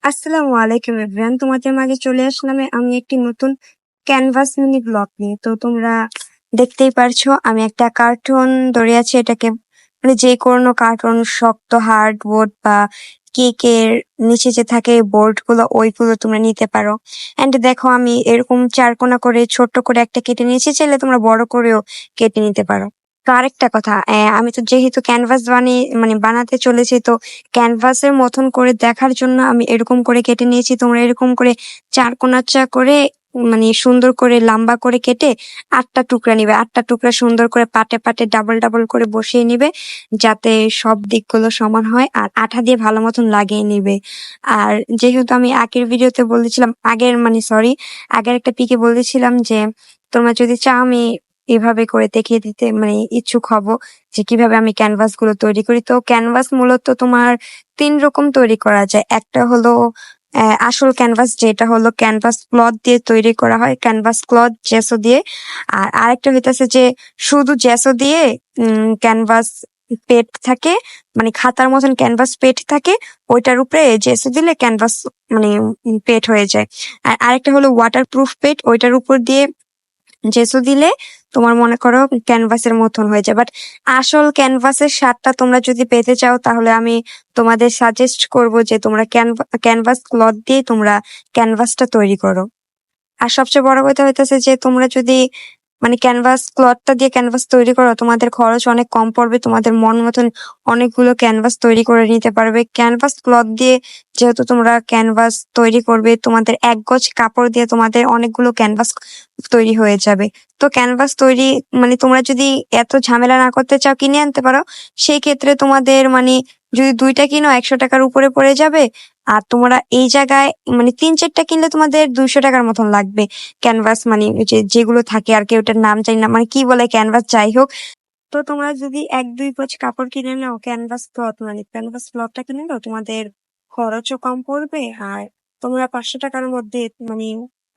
আসসালামু আলাইকুম এভরিওয়ান, তোমাদের মাঝে চলে আসলাম আমি একটি নতুন ক্যানভাস মিনি ব্লগ নিয়ে। তো তোমরা দেখতেই পারছো আমি একটা কার্টুন ধরে আছি। এটাকে মানে যে কোনো কার্টুন, শক্ত হার্ডবোর্ড বা কেকের নিচে যে থাকে বোর্ড গুলো, ওইগুলো তোমরা নিতে পারো। এন্ড দেখো আমি এরকম চারকোনা করে ছোট্ট করে একটা কেটে নিয়েছি, চাইলে তোমরা বড় করেও কেটে নিতে পারো। তো আরেকটা কথা, আমি তো যেহেতু ক্যানভাস বানিয়ে মানে বানাতে চলেছি, তো ক্যানভাসের মতন করে দেখার জন্য আমি এরকম করে কেটে নিয়েছি। তোমরা এরকম করে চার কোণাচা করে মানে সুন্দর করে লম্বা করে কেটে 8টা টুকরা নিবে। 8টা টুকরা সুন্দর করে পাটে পাটে ডাবল ডাবল করে বসিয়ে নিবে, যাতে সব দিকগুলো সমান হয়, আর আঠা দিয়ে ভালো মতন লাগিয়ে নিবে। আর যেহেতু আমি আগের ভিডিওতে বলেছিলাম, আগের একটা পিকে বলেছিলাম যে তোমরা যদি চাও আমি এভাবে করে দেখিয়ে দিতে মানে ইচ্ছুক হব যে কিভাবে আমি ক্যানভাস গুলো তৈরি করি। তো ক্যানভাস মূলত তোমার 3 রকম তৈরি করা যায়। একটা হলো আসল ক্যানভাস, যেটা হলো ক্যানভাস ক্লথ দিয়ে তৈরি করা হয়, ক্যানভাস ক্লথ জেসো দিয়ে। আর আরেকটা হইতেছে যে শুধু জেসো দিয়ে ক্যানভাস পেট থাকে, মানে খাতার মতন ক্যানভাস পেট থাকে, ওইটার উপরে জেসো দিলে ক্যানভাস মানে পেট হয়ে যায়। আর আরেকটা হলো ওয়াটার প্রুফ পেট, ওইটার উপর দিয়ে জেসু দিলে তোমার মনে করো ক্যানভাসের মতন হয়ে যায়। বাট আসল ক্যানভাসের স্বাদটা তোমরা যদি পেতে চাও, তাহলে আমি তোমাদের সাজেস্ট করব যে তোমরা ক্যানভাস ক্লথ দিয়ে তোমরা ক্যানভাসটা তৈরি করো। আর সবচেয়ে বড় কথা হইতেছে যে তোমরা যদি মানে ক্যানভাস ক্লথটা দিয়ে ক্যানভাস তৈরি করো, তোমাদের খরচ অনেক কম পড়বে, তোমাদের মন মতন অনেকগুলো ক্যানভাস তৈরি করে নিতে পারবে। ক্যানভাস ক্লথ দিয়ে যেহেতু তোমরা ক্যানভাস তৈরি করবে, তোমাদের 1 গজ কাপড় দিয়ে তোমাদের অনেকগুলো ক্যানভাস তৈরি হয়ে যাবে। তো ক্যানভাস তৈরি মানে তোমরা যদি এত ঝামেলা না করতে চাও, কিনে আনতে পারো। সেই ক্ষেত্রে তোমাদের মানে যদি 2টা কিনো 100 টাকার উপরে পড়ে যাবে। আর তোমরা এই জায়গায় মানে 3-4টা কিনলে তোমাদের 200 টাকার মতন লাগবে। ক্যানভাস মানে ওই যে যেগুলো থাকে আর কি, ওটার নাম জানি না, মানে কি বলে ক্যানভাস, যাই হোক। তো তোমরা যদি 1-2 গজ কাপড় কিনে নাও ক্যানভাস ক্লথ, মানে ক্যানভাস ক্লথটা কিনে নাও, তোমাদের খরচও কম পড়বে। আর তোমরা 500 টাকার মধ্যে মানে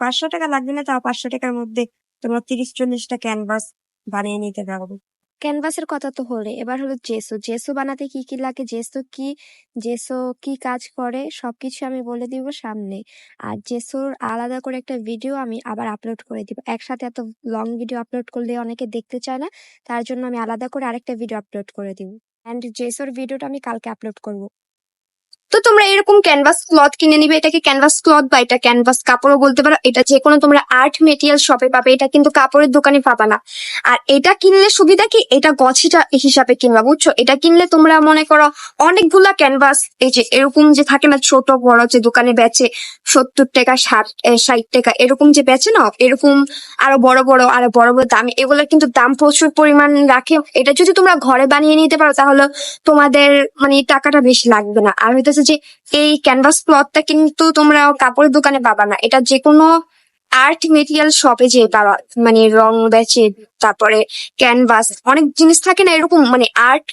500 টাকা লাগবে না, তাও 500 টাকার মধ্যে তোমরা 30-40টা ক্যানভাস বানিয়ে নিতে পারবে। ক্যানভাসের কথা তো হলে, এবার হলো জেসো। জেসো বানাতে কি কি লাগে, জেসো কি কাজ করে, সবকিছু আমি বলে দিব সামনে। আর জেসোর আলাদা করে একটা ভিডিও আমি আবার আপলোড করে দিব। একসাথে এত লং ভিডিও আপলোড করলে অনেকে দেখতে চায় না, তার জন্য আমি আলাদা করে আরেকটা ভিডিও আপলোড করে দিব। অ্যান্ড জেসোর ভিডিওটা আমি কালকে আপলোড করব। তো তোমরা এরকম ক্যানভাস ক্লথ কিনে নিবে। এটাকে ক্যানভাস ক্লথ বা এটা ক্যানভাস কাপড়ও বলতে পারো। এটা যে কোনো তোমরা আর্ট মেটেরিয়াল শপে পাবে, এটা কিন্তু কাপড়ের দোকানে পাবা না। আর এটা কিনলে সুবিধা কি, এটা গছিটা হিসাবে কিনবা, বুঝছো? এটা কিনলে তোমরা মনে করো অনেকগুলা ক্যানভাস, এই যে এরকম যে থাকে না ছোট বড়, যে দোকানে বেচে 70 টাকা 60 টাকা এরকম যে বেচে না, এরকম আরো বড় বড় দামি, এগুলোর কিন্তু দাম প্রচুর পরিমাণ রাখে। এটা যদি তোমরা ঘরে বানিয়ে নিতে পারো, তাহলে তোমাদের মানে টাকাটা বেশি লাগবে না। আর হইতেছে যে এই ক্যানভাস ক্লথটা কিন্তু তোমরা কাপড়ের দোকানে পাবা না, এটা যে কোনো আর্ট মেটেরিয়াল শপে যে পাবা, মানে রং বেচে, তারপরে ক্যানভাস অনেক জিনিস থাকে না এরকম, মানে আর্ট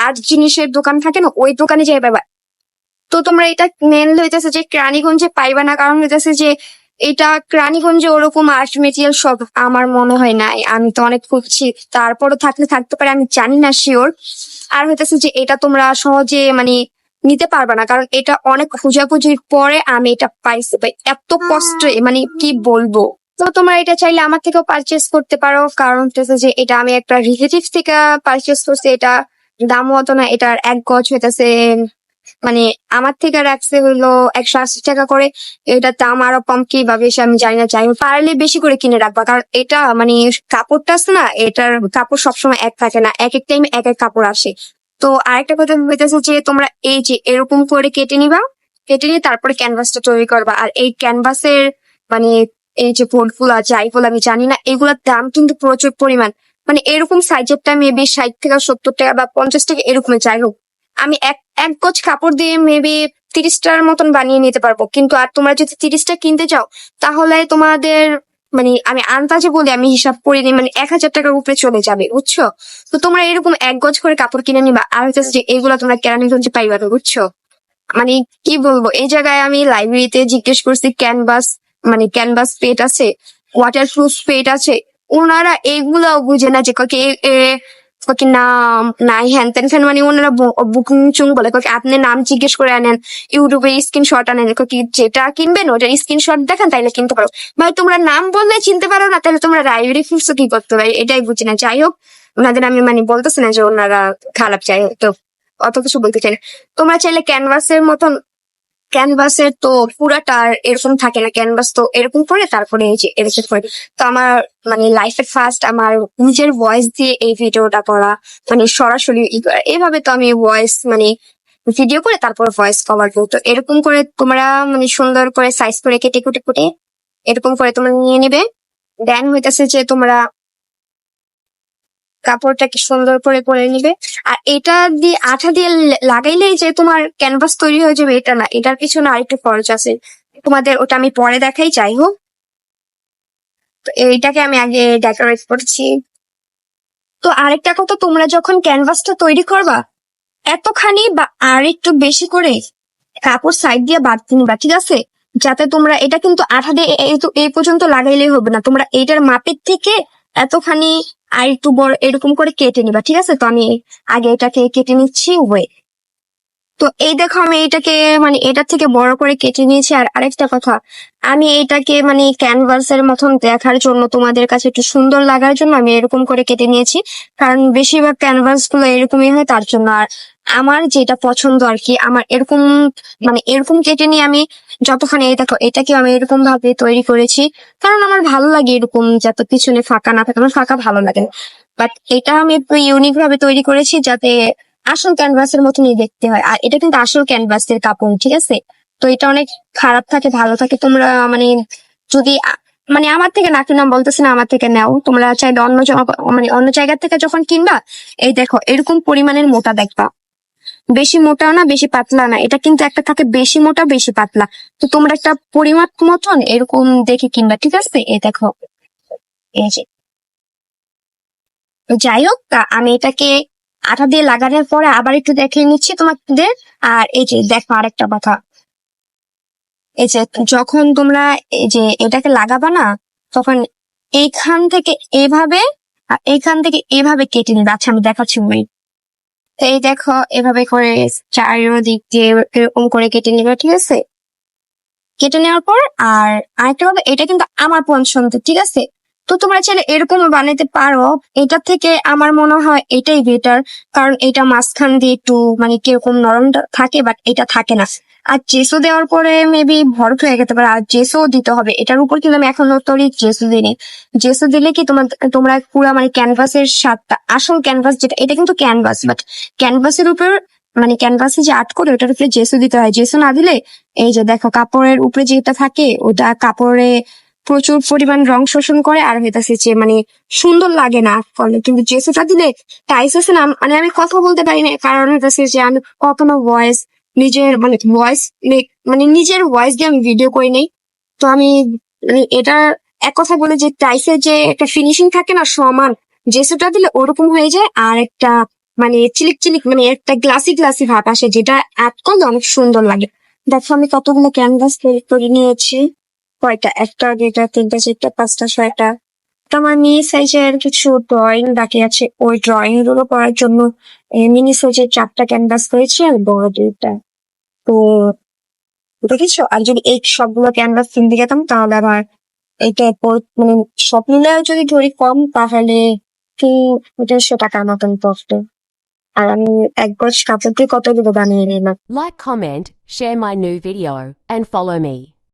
আর্ট জিনিসের দোকান থাকে না, ওই দোকানে যেয়ে পাবা। তো তোমরা এটা মেনলি হইতেছে যে কেরানীগঞ্জে পাইবা না, কারণ হইতেছে যে এটা কেরানীগঞ্জে ওরকম আর্ট মেটেরিয়াল সব আমার মনে হয় নাই। আমি তো অনেক খুঁজছি, তারপরও থাকলে থাকতে পারে, আমি জানি না শিওর। আর হইতেছে যে এটা তোমরা সহজে মানে নিতে পারবা না, কারণ এটা অনেক খোঁজাখুঁজির পরে আমি এটা পাইছি ভাই, এত কষ্টে মানে কি বলবো। তো তোমরা এটা চাইলে আমার থেকেও পারচেস করতে পারো, কারণ হচ্ছে যে এটা আমি একটা রিলেটিভ থেকে পারচেস করছি। এটা দামও অত না, এটার 1 গজ হইতেছে মানে আমার থেকে রাখছে হলো 180 টাকা করে। এটার দাম আরো কম কি বা বেশি আমি জানি না, চাই পারলে বেশি করে কিনে রাখবা, কারণ এটা মানে কাপড়টা আছে না, এটার কাপড় সবসময় এক থাকে না, এক এক টাইমে এক এক কাপড় আসে। তো আরেকটা কথা হইতেছে যে তোমরা এই যে এরকম করে কেটে নিবা, কেটে নিয়ে তারপরে ক্যানভাসটা তৈরি করবা। আর এই ক্যানভাসের মানে এই যে ফোল্ডগুলা যাইফল আমি জানি না, এগুলোর দাম কিন্তু প্রচুর পরিমাণ। মানে এরকম সাইজেরটা মেবি 60 থেকে 70 টাকা বা 50 টাকা এরকম, যাই হোক। আমি এক এক গজ কাপড় দিয়ে মেবি 30টার মতন বানিয়ে নিতে পারবো। কিন্তু আর তোমরা যদি 30টা কিনতে চাও, তাহলে তোমাদের মানে আমি আন্দাজে বলি, আমি হিসাব করে নিই, মানে 1000 টাকার উপরে চলে যাবে, বুঝছো? তো তোমরা এরকম 1 গজ করে কাপড় কিনে নিবা। আর হচ্ছে যে এগুলা তোমরা কেরানীগঞ্জে পাইবা না, বুঝছো? মানে কি বলবো, এই জায়গায় আমি লাইব্রেরিতে জিজ্ঞেস করছি ক্যানভাস মানে ক্যানভাস পেট আছে, ওয়াটার প্রুফ পেট আছে, ওনারা এগুলাও বুঝে না যে কি নাম নাই হ্যান তেন ফ্যান, মানে ওনারা বুকিং চুং বলে কি আপনি নাম জিজ্ঞেস করে আনেন, ইউটিউবে স্ক্রিনশট আনেন, কি যেটা কিনবেন ওটার স্ক্রিনশট দেখান তাইলে কিনতে পারো। ভাই তোমরা নাম বললে চিনতে পারো না, তাহলে তোমরা রাইভেরি ফুটছো কি করতে ভাই, এটাই বুঝি না। যাই হোক, ওনাদের আমি মানে বলতেছি না যে ওনারা খারাপ, চাই তো অত কিছু বলতে চাই না। তোমরা চাইলে ক্যানভাসের মতন, ক্যানভাসের তো পুরাটা আর এরকম থাকে না, ক্যানভাস তো এরকম করে তারপরে এই যে এরকম করে। তো আমার মানে লাইফের ফার্স্ট আমার নিজের ভয়েস দিয়ে এই ভিডিওটা করা, মানে সরাসরি এভাবে তো আমি ভয়েস মানে ভিডিও করে তারপর ভয়েস কভার করবো। তো এরকম করে তোমরা মানে সুন্দর করে সাইজ করে কেটে কুটে কুটে এরকম করে তোমরা নিয়ে নিবে। দেন হইতেছে যে তোমরা কাপড়টাকে সুন্দর করে করে নিবে। আর এটা দিয়ে আঠা দিয়ে লাগাইলেই যে তোমার ক্যানভাস তৈরি হয়ে যাবে এটা না, এটার পিছনে আরেকটু খরচ আছে, তোমাদের ওটা আমি পরে দেখাই। যাই হোক, তো এইটাকে আমি আগে ডেকোরেট করছি। তো আরেকটা কথা, তোমরা যখন ক্যানভাসটা তৈরি করবা এতখানি বা আর একটু বেশি করে কাপড় সাইড দিয়ে বাঁধতে নিবা, ঠিক আছে? যাতে তোমরা এটা কিন্তু আঠা দিয়ে এই পর্যন্ত লাগাইলেই হবে না, তোমরা এইটার মাপের থেকে এতখানি আর একটু বড় এরকম করে কেটে নিবা, ঠিক আছে? তো আমি আগে এটাকে কেটে নিচ্ছি ওয়ে। তো এই দেখো আমি এটাকে মানে এটার থেকে বড় করে কেটে নিয়েছি। আর আরেকটা কথা, আমি এটাকে মানে ক্যানভাসের মতন দেখার জন্য, তোমাদের কাছে একটু সুন্দর লাগার জন্য আমি এরকম করে কেটে নিয়েছি, কারণ বেশিরভাগ ক্যানভাস গুলো এরকমই হয় তার জন্য। আর আমার যেটা পছন্দ আর কি, আমার এরকম মানে এরকম কেটে নিয়ে আমি যতখানি, এই দেখো এটাকে আমি এরকম ভাবে তৈরি করেছি, কারণ আমার ভালো লাগে এরকম যাতে পিছনে ফাঁকা না থাকে, আমার ফাঁকা ভালো লাগে। বাট এটা আমি একটু ইউনিক ভাবে তৈরি করেছি যাতে আসল ক্যানভাসের মতনই দেখতে হয়। আর এটা কিন্তু আসল ক্যানভাসের কাপড়, ঠিক আছে? তো এটা অনেক খারাপ থাকে ভালো থাকে, তোমরা মানে যদি মানে আমার থেকে না কিনা বলতেছি না, আমার থেকে নাও, তোমরা চাইলে অন্য মানে অন্য জায়গা থেকে যখন কিনবা, এই দেখো এরকম পরিমাণের মোটা দেখবা, বেশি মোটাও না বেশি পাতলা না, এটা কিন্তু একটা থাকে বেশি মোটা বেশি পাতলা। তো তোমরা একটা পরিমাপ মতন এরকম দেখে কিনবা, ঠিক আছে? এই দেখো এই যে। তো যাই হোক, তা আমি এটাকে আঠা দিয়ে লাগানোর পরে আবার একটু দেখে নিচ্ছি তোমাদের। আর এই যে দেখো আরেকটা কথা, এই যে যখন তোমরা এই যে এটাকে লাগাবা না, তখন এইখান থেকে এইভাবে আর এইখান থেকে এইভাবে কেটে নিবে। আচ্ছা আমি দেখাচ্ছি ওই। তো এই দেখো এভাবে করে চারিদিক দিয়ে এরকম করে কেটে নিবে, ঠিক আছে? কেটে নেওয়ার পর আর আরেকটা কথা, এটা কিন্তু আমার পছন্দ, ঠিক আছে? তো তোমরা চাইলে এরকম বানাতে পারো, এটার থেকে আমার মনে হয় এটাই বেটার, কারণ এটা মাঝখান দিয়ে একটু মানে কিরকম নরম থাকে, বাট এটা থাকে না। আর জেসো দেওয়ার পরে মেবি ভরট হয়ে যেতে পারে, আর জেসো দিতে হবে এটার উপর, কিন্তু আমি এখনো তৈরি জেসো দিইনি। জেসো দিলে কি তোমরা পুরো মানে ক্যানভাসের স্বাদটা, আসল ক্যানভাস যেটা, এটা কিন্তু ক্যানভাস, বাট ক্যানভাসের উপর মানে ক্যানভাসে যে আর্ট করে ওটার উপরে জেসো দিতে হয়। জেসো না দিলে এই যে দেখো কাপড়ের উপরে যেটা থাকে ওটা কাপড়ে প্রচুর পরিমাণ রং শোষণ করে, আর হইতাছে যে মানে সুন্দর লাগে না ফলে। কিন্তু জেসোটা দিলে টাইস আছে না, মানে আমি কথা বলতে পারি না, কারণ হইতাছে যে আমি কখনো ভয়েস নিজের মানে ভয়েস মানে নিজের ভয়েস দিয়ে আমি ভিডিও করি নাই। তো আমি মানে এটা এক কথা বলে যে টাইসের যে একটা ফিনিশিং থাকে না সমান, জেসোটা দিলে ওরকম হয়ে যায়। আর একটা মানে চিলিক চিলিক মানে একটা গ্লাসি গ্লাসি ভাব আসে, যেটা অ্যাড করলে অনেক সুন্দর লাগে। দেখো আমি কতগুলো ক্যানভাস তৈরি করে নিয়েছি, কয়টা, একটা দুইটা তিনটা চারটা পাঁচটা ছয়টা। তো আমার মিনি সাইজের কিছু ড্রয়িং বাকি আছে, ওই ড্রয়িং গুলো করার জন্য মিনি সাইজের 4টা ক্যানভাস করেছি আর বড় 2টা। তো দেখেছো, আর যদি এই সবগুলো ক্যানভাস কিনতে যেতাম তাহলে আমার এটা মানে সব মিলে যদি ধরি কম, তাহলে 200-150 টাকার মতন পড়তো। আর আমি এক গজ কাপড় দিয়ে কতগুলো বানিয়ে নিলাম। Like, comment, share my new video, and follow me.